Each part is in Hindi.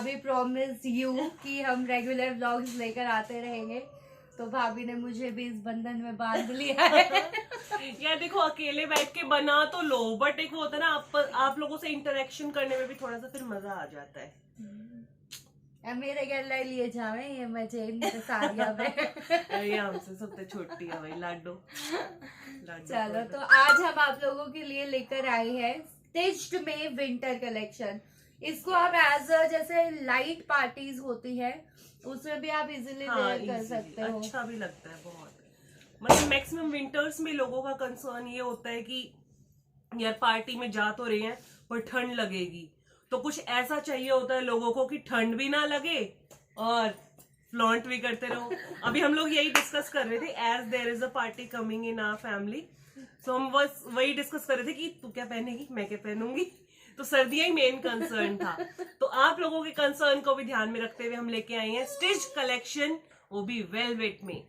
भाभी प्रॉमिस यू कि हम रेगुलर व्लॉग्स लेकर आते रहेंगे, तो भाभी ने मुझे भी इस बंधन में बांध लिया है। यार देखो, अकेले बैठ के बना तो लो, बट एक वो होता है ना, आप लोगों से इंटरेक्शन करने में भी थोड़ा सा फिर मजा आ जाता है। मेरे घर लाई लिए जावे ये मजे सारिया में। ये हमसे सबसे छोटी है भाई, लाडो। चलो, तो आज हम आप लोगों के लिए लेकर आए हैं स्टिच्ड में विंटर कलेक्शन। इसको आप एज जैसे लाइट पार्टीज होती है उसमें भी आप इजीली वेयर कर सकते हो। अच्छा भी लगता है बहुत। मतलब मैक्सिमम विंटर्स में लोगों का कंसर्न ये होता है कि यार पार्टी में जा तो रहे हैं पर ठंड लगेगी, तो कुछ ऐसा चाहिए होता है लोगों को कि ठंड भी ना लगे और फ्लॉन्ट भी करते रहो। अभी हम लोग यही डिस्कस कर रहे थे, as there is a party coming in our family, so हम बस वही डिस्कस कर रहे थे कि तू क्या पहनेगी, मैं क्या पहनूंगी। तो सर्दियां ही मेन कंसर्न था, तो आप लोगों के कंसर्न को भी ध्यान में रखते हुए हम लेके आए हैं स्टिच कलेक्शन, वो भी वेलवेट में।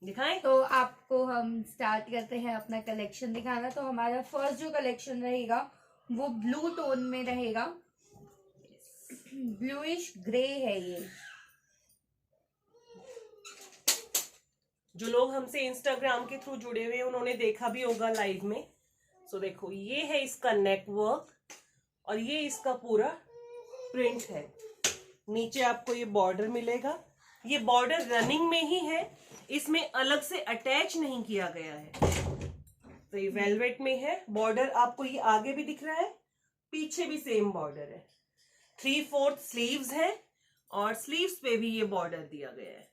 दिखाएं? तो आपको हम स्टार्ट करते हैं अपना कलेक्शन दिखाना। तो हमारा फर्स्ट जो कलेक्शन रहेगा वो ब्लू टोन में रहेगा, ब्लूइश ग्रे है ये। जो लोग हमसे इंस्टाग्राम के थ्रू जुड़े हुए हैं उन्होंने देखा भी होगा लाइव में। सो देखो, ये है इसका नेक वर्क और ये इसका पूरा प्रिंट है। नीचे आपको ये बॉर्डर मिलेगा, ये बॉर्डर रनिंग में ही है, इसमें अलग से अटैच नहीं किया गया है। तो ये वेलवेट में है, बॉर्डर आपको ये आगे भी दिख रहा है, पीछे भी सेम बॉर्डर है। 3/4 स्लीव्स है और स्लीव्स पे भी ये बॉर्डर दिया गया है।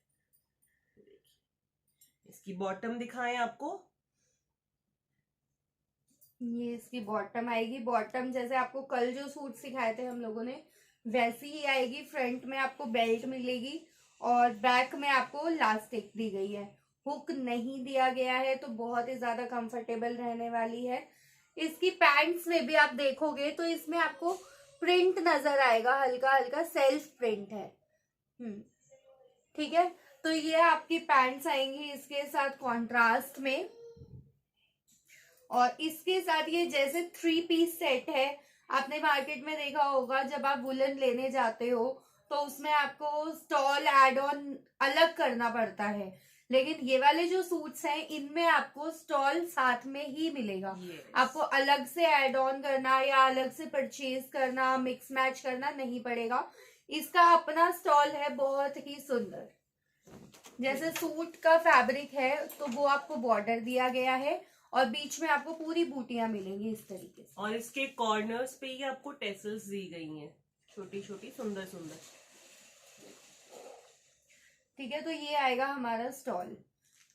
इसकी बॉटम दिखाएं आपको, ये इसकी बॉटम आएगी। बॉटम जैसे आपको कल जो सूट सिखाए थे हम लोगों ने वैसी ही आएगी। फ्रंट में आपको बेल्ट मिलेगी और बैक में आपको लास्टिक दी गई है, हुक नहीं दिया गया है, तो बहुत ही ज्यादा कंफर्टेबल रहने वाली है। इसकी पैंट्स में भी आप देखोगे तो इसमें आपको प्रिंट नजर आएगा, हल्का हल्का सेल्फ प्रिंट है। ठीक है, तो ये आपकी पैंट्स आएंगी इसके साथ कॉन्ट्रास्ट में। और इसके साथ ये जैसे 3 पीस सेट है, आपने मार्केट में देखा होगा जब आप वुलन लेने जाते हो तो उसमें आपको स्टॉल एड ऑन अलग करना पड़ता है, लेकिन ये वाले जो सूट्स हैं इनमें आपको स्टॉल साथ में ही मिलेगा। आपको अलग से एड ऑन करना या अलग से परचेज करना, मिक्स मैच करना नहीं पड़ेगा। इसका अपना स्टॉल है, बहुत ही सुंदर। जैसे सूट का फैब्रिक है तो वो आपको बॉर्डर दिया गया है और बीच में आपको पूरी बूटियां मिलेंगी इस तरीके से। और इसके कॉर्नर्स पे ही आपको टेसल्स दी गई हैं, छोटी छोटी सुंदर सुंदर। ठीक है, तो ये आएगा हमारा स्टॉल।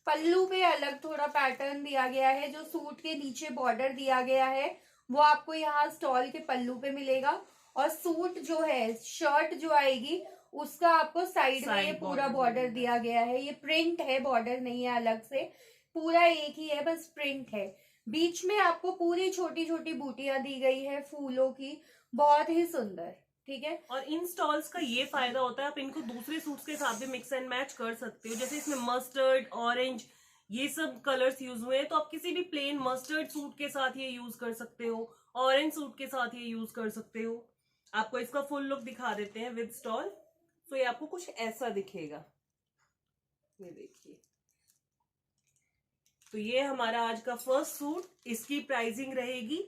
पल्लू पे अलग थोड़ा पैटर्न दिया गया है, जो सूट के नीचे बॉर्डर दिया गया है वो आपको यहाँ स्टॉल के पल्लू पे मिलेगा। और सूट जो है, शर्ट जो आएगी उसका आपको साइड में ये पूरा बॉर्डर दिया गया है। ये प्रिंट है, बॉर्डर नहीं है अलग से, पूरा एक ही है, बस प्रिंट है। बीच में आपको पूरी छोटी छोटी बूटियां दी गई है फूलों की, बहुत ही सुंदर। ठीक है, और इन स्टॉल्स का ये फायदा होता है, आप इनको दूसरे सूट्स के साथ भी मिक्स एंड मैच कर सकते हो। जैसे इसमें मस्टर्ड, ऑरेंज, ये सब कलर्स यूज हुए हैं, तो आप किसी भी प्लेन मस्टर्ड सूट के साथ ये यूज कर सकते हो, ऑरेंज सूट के साथ ये यूज कर सकते हो। आपको इसका फुल लुक दिखा देते हैं विद स्टॉल। तो ये आपको कुछ ऐसा दिखेगा, ये देखिए। तो ये हमारा आज का फर्स्ट सूट, इसकी प्राइसिंग रहेगी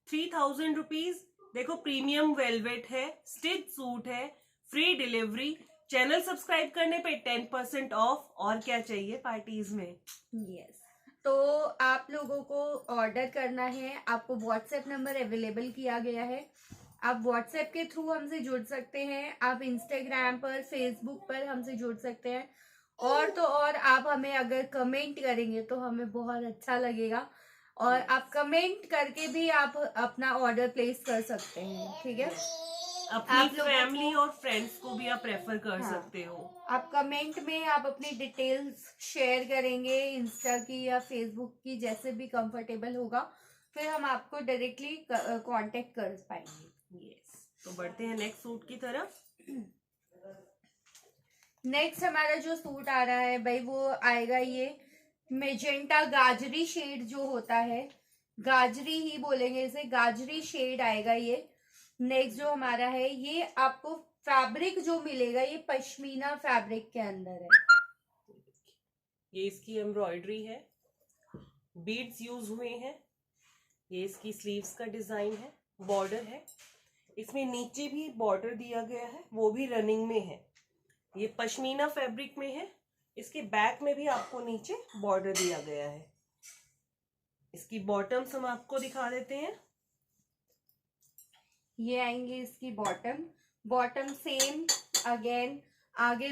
3000 रुपीज। देखो, प्रीमियम वेलवेट है, स्टिच सूट है, फ्री डिलीवरी, चैनल सब्सक्राइब करने पे 10% ऑफ, और क्या चाहिए पार्टीज में। यस, तो आप लोगों को ऑर्डर करना है, आपको व्हाट्सएप नंबर अवेलेबल किया गया है, आप व्हाट्सएप के थ्रू हमसे जुड़ सकते हैं, आप इंस्टाग्राम पर, फेसबुक पर हमसे जुड़ सकते हैं। और तो और आप हमें अगर कमेंट करेंगे तो हमें बहुत अच्छा लगेगा, और आप कमेंट करके भी आप अपना ऑर्डर प्लेस कर सकते हैं। ठीक है, अपनी फैमिली और फ्रेंड्स को भी आप रेफर कर सकते हो। आप कमेंट में आप अपनी डिटेल्स शेयर करेंगे, इंस्टा की या फेसबुक की, जैसे भी कंफर्टेबल होगा, फिर हम आपको डायरेक्टली कांटेक्ट कर पाएंगे। यस, तो बढ़ते हैं नेक्स्ट सूट की तरफ। नेक्स्ट हमारा जो सूट आ रहा है भाई, वो आएगा ये मेजेंटा गाजरी शेड जो होता है, गाजरी ही बोलेंगे इसे, गाजरी शेड आएगा ये। नेक्स्ट जो हमारा है, ये आपको फैब्रिक जो मिलेगा ये पश्मीना फैब्रिक के अंदर है। ये इसकी एम्ब्रॉयडरी है, बीड्स यूज हुए हैं, ये इसकी स्लीव्स का डिजाइन है, बॉर्डर है, इसमें नीचे भी बॉर्डर दिया गया है, वो भी रनिंग में है। ये पश्मीना फैब्रिक में है, इसके बैक में भी आपको नीचे बॉर्डर दिया गया है। इसकी बॉटम्स हम आपको दिखा देते हैं। ये आएंगे इसकी बॉटम, बॉटम सेम अगेन, आगे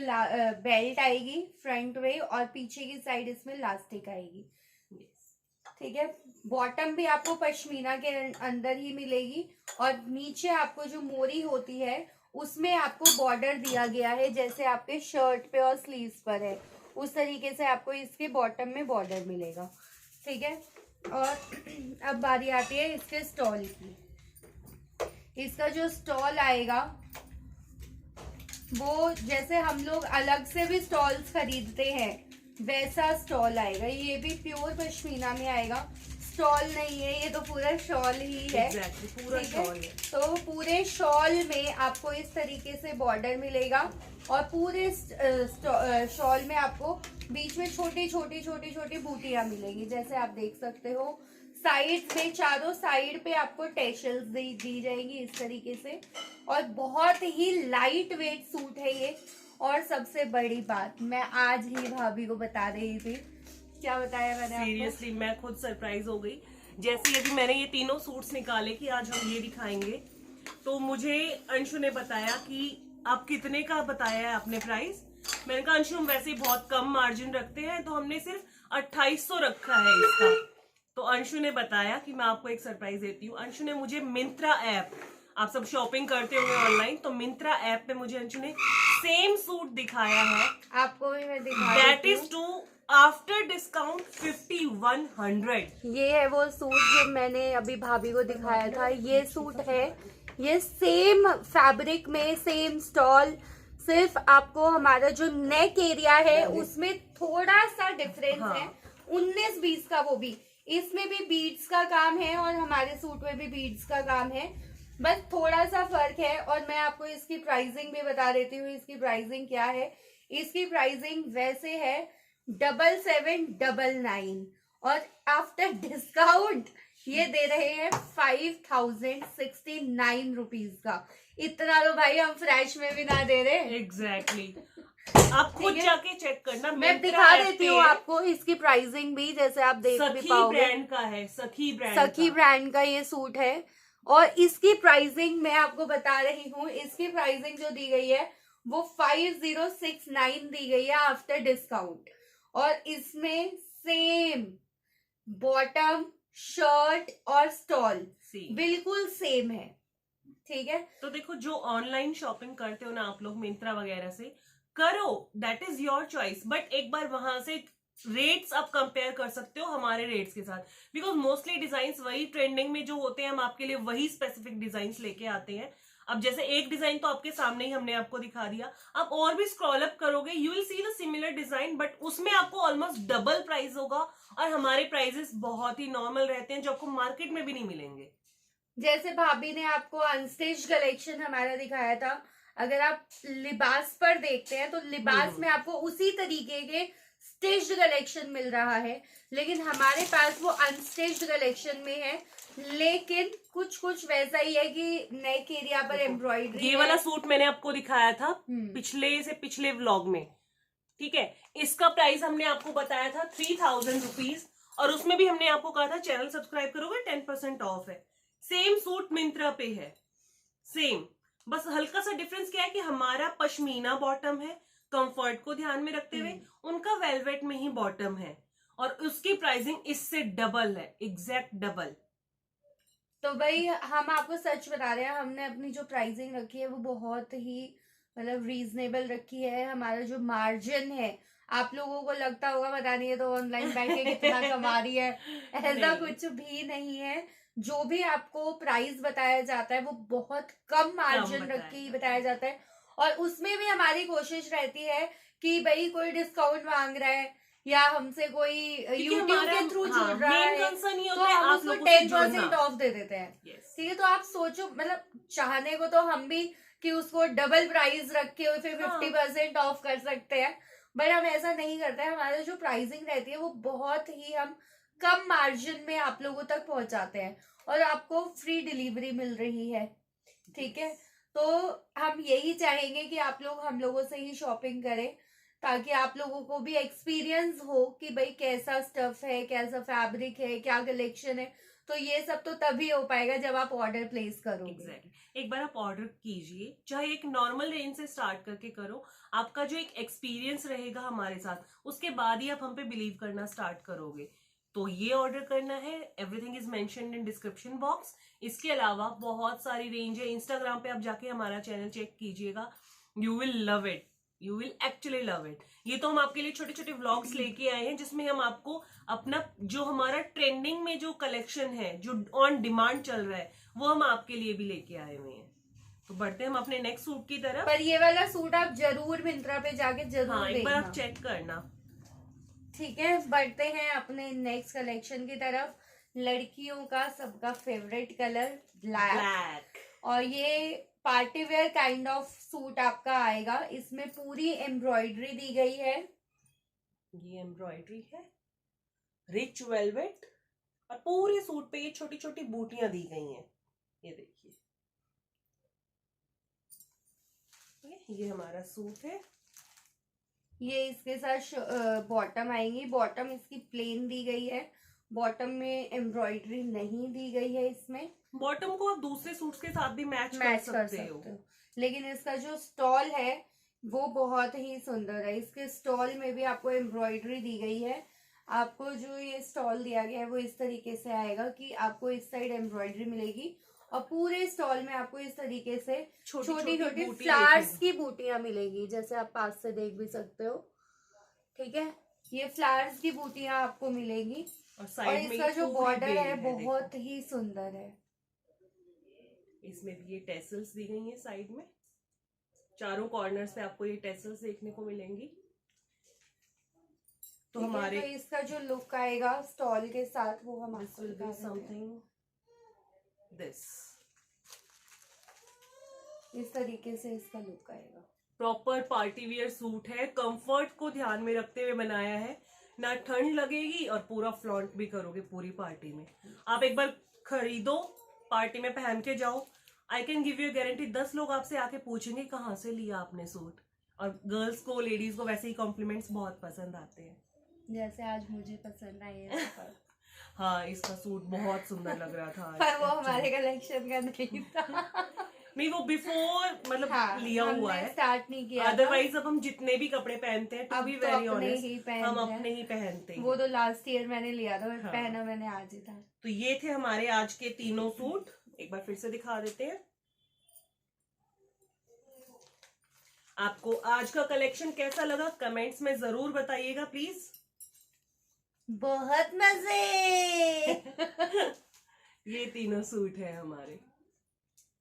बेल्ट आएगी फ्रंट वे और पीछे की साइड इसमें इलास्टिक आएगी। ठीक है, बॉटम भी आपको पश्मीना के अंदर ही मिलेगी और नीचे आपको जो मोरी होती है उसमें आपको बॉर्डर दिया गया है, जैसे आपके शर्ट पे और स्लीव्स पर है उस तरीके से आपको इसके बॉटम में बॉर्डर मिलेगा। ठीक है, और अब बारी आती है इसके स्टॉल की। इसका जो स्टॉल आएगा वो जैसे हम लोग अलग से भी स्टॉल्स खरीदते हैं वैसा स्टॉल आएगा। ये भी प्योर पश्मीना में आएगा, स्टॉल नहीं है, ये तो पूरा शॉल ही है। पूरा शॉल है। तो पूरे शॉल में आपको इस तरीके से बॉर्डर मिलेगा और पूरे शॉल में आपको बीच में छोटी छोटी छोटी छोटी बूटियां मिलेंगी, जैसे आप देख सकते हो। साइड में चारों साइड पे आपको टेशल्स दी जाएंगी इस तरीके से, और बहुत ही लाइट वेट सूट है ये। और सबसे बड़ी बात मैं आज ही भाभी को बता रही थी, क्या बताया मैंने? सीरियसली मैं खुद सरप्राइज हो गई। जैसे यदि मैंने ये तीनों सूट्स निकाले कि आज हम ये दिखाएंगे, तो मुझे अंशु ने बताया कि आप कितने का बताया है आपने प्राइस। मैंने कहा अंशु हम वैसे बहुत कम मार्जिन रखते हैं, तो हमने सिर्फ 2800 रखा है इसका। तो अंशु ने बताया कि मैं आपको एक सरप्राइज देती हूँ। अंशु ने मुझे मिंत्रा ऐप, आप सब शॉपिंग करते होंगे ऑनलाइन, तो मिंत्रा ऐप पे मुझे अंशु ने सेम सूट दिखाया है। आपको भी मैं दिखा that is to after discount 5100। ये है वो सूट जो मैंने अभी भाभी को दिखाया था, ये सूट है। ये सेम फैब्रिक में सेम स्टॉल, सिर्फ आपको हमारा जो नेक एरिया है उसमें थोड़ा सा डिफरेंस है, 19-20 का। वो भी इसमें भी बीड्स का काम है और हमारे सूट में भी बीड्स का काम है, बस थोड़ा सा फर्क है। और मैं आपको इसकी प्राइसिंग भी बता देती हूँ। इसकी प्राइसिंग क्या है? इसकी प्राइसिंग वैसे है 7799 और आफ्टर डिस्काउंट ये दे रहे हैं 5069 रुपीज का। इतना तो भाई हम फ्रेश में भी ना दे रहे। एग्जैक्टली आप खुद जाके चेक करना। मैं दिखा देती हूँ आपको इसकी प्राइसिंग भी, जैसे आप देख भी पाओगे। ब्रांड का है, सखी ब्रांड का ये सूट है और इसकी प्राइसिंग मैं आपको बता रही हूँ। इसकी प्राइसिंग जो दी गई है वो 5069 दी गई है आफ्टर डिस्काउंट, और इसमें सेम बॉटम, शर्ट और स्टॉल बिल्कुल सेम है। ठीक है, तो देखो जो ऑनलाइन शॉपिंग करते हो ना आप लोग मिंत्रा वगैरह से, करो, that is your choice, but एक बार वहां से रेट्स आप कंपेयर कर सकते हो हमारे रेट्स के साथ, बिकॉज मोस्टली डिजाइन वही ट्रेंडिंग में जो होते हैं, हम आपके लिए वही स्पेसिफिक डिजाइन लेके आते हैं। अब जैसे एक डिजाइन तो आपके सामने ही हमने आपको दिखा दिया, आप और भी स्क्रॉल अप करोगे you will see the similar design, but उसमें आपको ऑलमोस्ट डबल प्राइस होगा और हमारे प्राइसेस बहुत ही नॉर्मल रहते हैं जो आपको मार्केट में भी नहीं मिलेंगे। जैसे भाभी ने आपको अनस्टिच कलेक्शन हमारा दिखाया था, अगर आप लिबास पर देखते हैं तो लिबास में आपको उसी तरीके के स्टिच्ड कलेक्शन मिल रहा है, लेकिन हमारे पास वो अनस्टिच्ड कलेक्शन में है, लेकिन कुछ वैसा ही है कि नेक एरिया पर एम्ब्रॉयडरी। ये वाला सूट मैंने आपको दिखाया था पिछले व्लॉग में, ठीक है। इसका प्राइस हमने आपको बताया था 3000 रुपीज, और उसमें भी हमने आपको कहा था चैनल सब्सक्राइब करोगे 10% ऑफ है। सेम सूट मिंत्रा पे है, सेम, बस हल्का सा डिफरेंस क्या है कि हमारा पश्मीना बॉटम है, कंफर्ट को ध्यान में रखते हुए, उनका वेलवेट में ही बॉटम है, और उसकी प्राइसिंग इससे डबल है, एग्जैक्ट डबल। तो भाई हम आपको सच बता रहे हैं, हमने अपनी जो प्राइसिंग रखी है वो बहुत ही मतलब रीजनेबल रखी है। हमारा जो मार्जिन है, आप लोगों को लगता होगा पता नहीं है तो ऑनलाइन बैंकिंग कितना कमा रही है, ऐसा कुछ भी नहीं है। जो भी आपको प्राइस बताया जाता है वो बहुत कम मार्जिन रख के ही बताया जाता है, और उसमें भी हमारी कोशिश रहती है कि भाई कोई डिस्काउंट मांग रहा है या हमसे कोई यूट्यूब के थ्रू जुड़ रहा है तो हम उसको 10% ऑफ दे देते हैं। ठीक है, तो आप सोचो, मतलब चाहने को तो हम भी कि उसको डबल प्राइस रख के फिर हाँ। 50% ऑफ कर सकते हैं, बट हम ऐसा नहीं करते हैं। हमारा जो प्राइसिंग रहती है वो बहुत ही हम कम मार्जिन में आप लोगों तक पहुंचाते हैं और आपको फ्री डिलीवरी मिल रही है, ठीक है। तो हम यही चाहेंगे कि आप लोग हम लोगों से ही शॉपिंग करें, ताकि आप लोगों को भी एक्सपीरियंस हो कि भाई कैसा स्टफ है, कैसा फैब्रिक है, क्या कलेक्शन है। तो ये सब तो तभी हो पाएगा जब आप ऑर्डर प्लेस करोगे। एग्जैक्टली। एक बार आप ऑर्डर कीजिए, चाहे एक नॉर्मल रेंज से स्टार्ट करके करो, आपका जो एक एक्सपीरियंस रहेगा हमारे साथ, उसके बाद ही आप हम पे बिलीव करना स्टार्ट करोगे। तो ये ऑर्डर करना है, everything is mentioned in description box. इसके अलावा बहुत सारी रेंज है, इंस्टाग्राम पे आप जाके हमारा चैनल चेक कीजिएगा, you will love it, you will actually love it. ये तो हम आपके लिए छोटे छोटे व्लॉग्स लेके आए हैं, जिसमें हम आपको अपना जो हमारा ट्रेंडिंग में जो कलेक्शन है, जो ऑन डिमांड चल रहा है, वो हम आपके लिए भी लेके आए हुए हैं। तो बढ़ते हैं हम अपने नेक्स्ट सूट की तरफ। पर ये वाला सूट आप जरूर मिंत्रा पे जाके जरूर हाँ, एक बार आप देखना, चेक करना। ठीक है। बढ़ते हैं अपने नेक्स्ट कलेक्शन की तरफ। लड़कियों का सबका फेवरेट कलर ब्लैक, और ये party wear kind of suit आपका आएगा। इसमें पूरी एम्ब्रॉयडरी दी गई है, ये एम्ब्रॉयडरी है, रिच वेलवेट, और पूरे सूट पे ये छोटी छोटी बूटियां दी गई हैं, ये देखिए। ये हमारा सूट है। ये इसके साथ बॉटम आएंगी। बॉटम इसकी प्लेन दी गई है, बॉटम में एम्ब्रॉयडरी नहीं दी गई है। इसमें बॉटम को आप दूसरे सूट्स के साथ भी मैच कर सकते हो, लेकिन इसका जो स्टॉल है वो बहुत ही सुंदर है। इसके स्टॉल में भी आपको एम्ब्रॉयडरी दी गई है। आपको जो ये स्टॉल दिया गया है वो इस तरीके से आएगा कि आपको इस साइड एम्ब्रॉयडरी मिलेगी और पूरे स्टॉल में आपको इस तरीके से छोटी छोटी फ्लावर्स की बूटियां मिलेगी, जैसे आप पास से देख भी सकते हो, ठीक है। ये फ्लावर्स की बूटियां आपको मिलेंगी और इसका जो बॉर्डर है बहुत ही सुंदर है। इसमें भी ये टेसल्स दी गई हैं साइड में, चारों कॉर्नर्स पे आपको ये टेसल्स देखने को मिलेंगी। तो हमारे तो इसका जो लुक आएगा स्टॉल के साथ वो हम आपको दिखा समथिंग दिस, इस तरीके से इसका लुक आएगा। प्रॉपर पार्टी वियर सूट है, कंफर्ट को ध्यान में रखते हुए बनाया है, ना ठंड लगेगी और पूरा फ्लॉन्ट भी करोगे पूरी पार्टी में। आप एक बार खरीदो, पार्टी में पहन के जाओ, I can give you guarantee 10 लोग आपसे आके पूछेंगे कहाँ से लिया आपने सूट। और गर्ल्स को, लेडीज को वैसे ही कॉम्प्लीमेंट्स बहुत पसंद आते हैं, जैसे आज मुझे पसंद आए। हाँ, इसका सूट बहुत सुंदर लग रहा था पर वो हमारे कलेक्शन का नहीं था। नहीं, वो बिफोर मतलब हाँ, लिया हुआ है, स्टार्ट नहीं किया। अदरवाइज अब हम जितने भी कपड़े पहनते हैं, टू बी वेरी ऑनेस्ट, हम अपने ही पहनते हैं। वो तो लास्ट ईयर मैंने लिया था, हाँ। पहना मैंने आज ही था। तो ये थे हमारे आज के तीनों सूट, एक बार फिर से दिखा देते हैं। आपको आज का कलेक्शन कैसा लगा कमेंट्स में जरूर बताइएगा प्लीज। बहुत मजे। ये तीनों सूट है हमारे,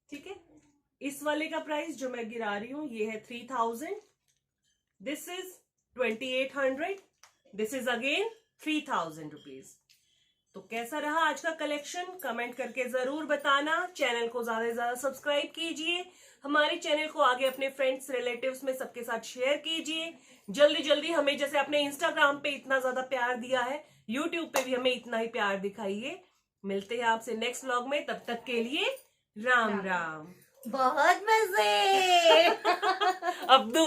ठीक है। इस वाले का प्राइस जो मैं गिरा रही हूं ये है 3000, this is 2800, this is again 3000 rupees. तो कैसा रहा आज का कलेक्शन कमेंट करके जरूर बताना। चैनल को ज्यादा से ज्यादा सब्सक्राइब कीजिए, हमारे चैनल को आगे अपने फ्रेंड्स रिलेटिव्स में सबके साथ शेयर कीजिए। जल्दी जल्दी हमें, जैसे आपने इंस्टाग्राम पे इतना ज्यादा प्यार दिया है, यूट्यूब पे भी हमें इतना ही प्यार दिखाइए। मिलते हैं आपसे नेक्स्ट व्लॉग में, तब तक के लिए राम राम। बहुत मजे। अब्दू।